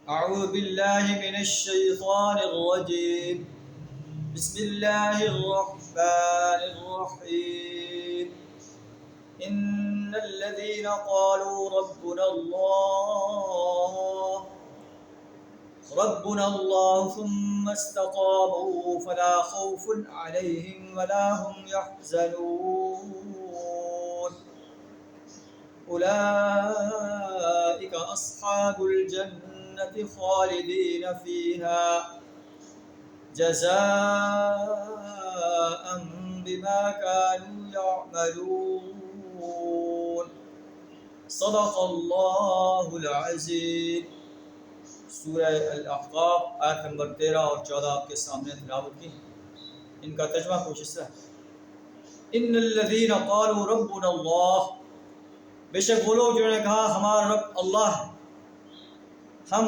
أعوذ بالله من الشيطان الرجيم. بسم الله الرحمن الرحيم. إن الذين قالوا ربنا الله ثم استقاموا فلا خوف عليهم ولا هم يحزنون أولئك أصحاب الجنة خالدين فيها جزاء بما كانوا يعملون. صدق اللہ العظیم. سورہ الاحقاف آیت نمبر 13 اور 14 آپ کے سامنے تلاوت کی. ان کا ترجمہ کچھ اس طرح: ان الذین قالوا ربنا اللہ، بے شک وہ لوگ جنہوں نے کہا ہمارا رب اللہ ہے، ہم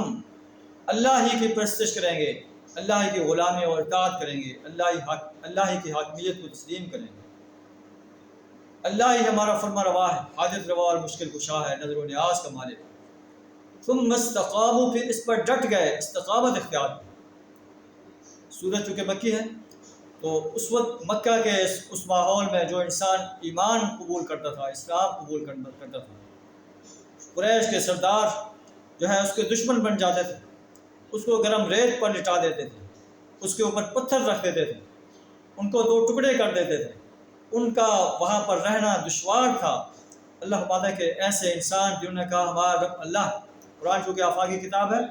اللہ ہی کی پرستش کریں گے، اللہ ہی کی غلامی اور اطاعت کریں گے، اللہ ہی کی حاکمیت کو تسلیم کریں گے، اللہ ہی ہمارا فرما روا ہے، حاجت روا اور مشکل کشا ہے، نظر و نیاز کا مالک. ثم استقاموا، پھر اس پر ڈٹ گئے، استقامت اختیار کی. سورۃ چونکہ مکی ہے تو اس وقت مکہ کے اس ماحول میں جو انسان ایمان قبول کرتا تھا، اسلام قبول کرتا تھا، قریش کے سردار جو ہے اس کے دشمن بن جاتے تھے، اس کو گرم ریت پر لٹا دیتے تھے، اس کے اوپر پتھر رکھ دیتے تھے، ان کو 2 ٹکڑے کر دیتے تھے. ان کا وہاں پر رہنا دشوار تھا. اللہ فرماتا ہے کہ ایسے انسان جنہوں نے کہا ہمارا رب اللہ، قرآن چونکہ آفاقی کتاب ہے،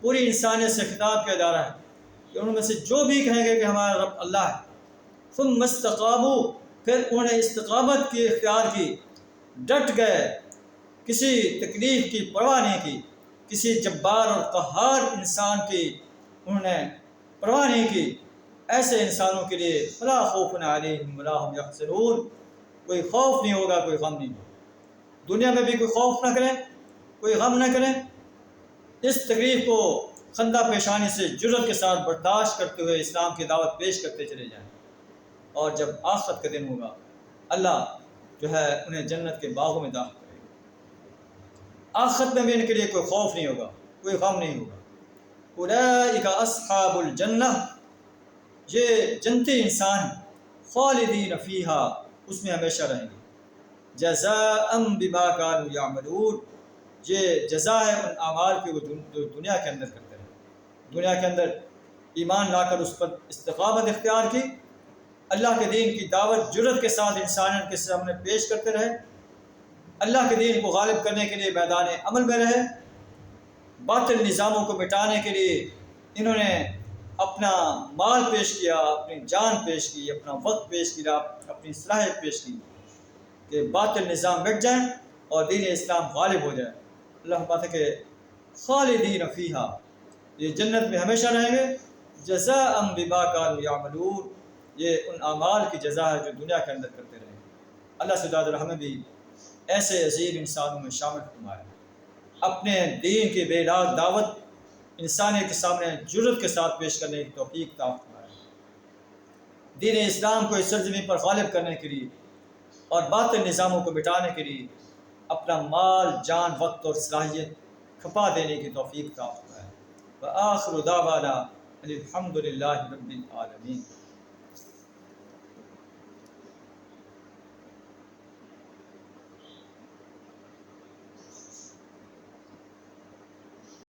پوری انسانیت سے خطاب کیا جا رہا ہے کہ ان میں سے جو بھی کہیں گے کہ ہمارا رب اللہ ہے، ثم استقاموا، پھر انہوں نے استقامت کی اختیار کی، ڈٹ گئے، کسی تکلیف کی پرواہ نہیں کی، کسی جبار اور قہار انسان کی انہوں نے پرواہ نہیں کی. ایسے انسانوں کے لیے فلا خوف علیہم ولا هم یحزنون، کوئی خوف نہیں ہوگا، کوئی غم نہیں ہوگا. دنیا میں بھی کوئی خوف نہ کریں، کوئی غم نہ کریں، اس تکلیف کو خندہ پیشانی سے جرأت کے ساتھ برداشت کرتے ہوئے اسلام کی دعوت پیش کرتے چلے جائیں. اور جب آخرت کا دن ہوگا اللہ جو ہے انہیں جنت کے باغوں میں داخل کرے گا. آخرت میں بھی ان کے لیے کوئی خوف نہیں ہوگا، کوئی غم نہیں ہوگا. اولئک اصحاب الجنہ، یہ جنتی انسان خالدین فیہا، اس میں ہمیشہ رہیں گے. جزاء بما كانوا یعملون، یہ جزا ہے ان اعمال کی وہ جو دنیا کے اندر کرتے رہے. دنیا کے اندر ایمان لا کر اس پر استقامت اختیار کی، اللہ کے دین کی دعوت جرأت کے ساتھ انسانیت کے سامنے پیش کرتے رہے، اللہ کے دین کو غالب کرنے کے لیے میدان عمل میں رہے، باطل نظاموں کو مٹانے کے لیے انہوں نے اپنا مال پیش کیا، اپنی جان پیش کی، اپنا وقت پیش کیا، اپنی صلاحیت پیش کی کہ باطل نظام مٹ جائیں اور دین اسلام غالب ہو جائے. اللہ بات ہے کہ خالدین فیہا، یہ جنت میں ہمیشہ رہیں گے. جزاء بما كانوا یعملون، یہ ان اعمال کی جزا ہے جو دنیا کے اندر کرتے رہے. اللہ سے دعا ہمیں بھی ایسے عظیم انسانوں میں شامل فرمائے، اپنے دین کی بے لاگ دعوت انسانیت کے سامنے جرأت کے ساتھ پیش کرنے کی توفیق عطا فرمائے. دین اسلام کو اس سرزمین پر غالب کرنے کے لیے اور باطل نظاموں کو مٹانے کے لیے اپنا مال، جان، وقت اور صلاحیت کھپا دینے کی توفیق عطا فرمائے. وآخر دعوانا الحمد للہ رب العالمین.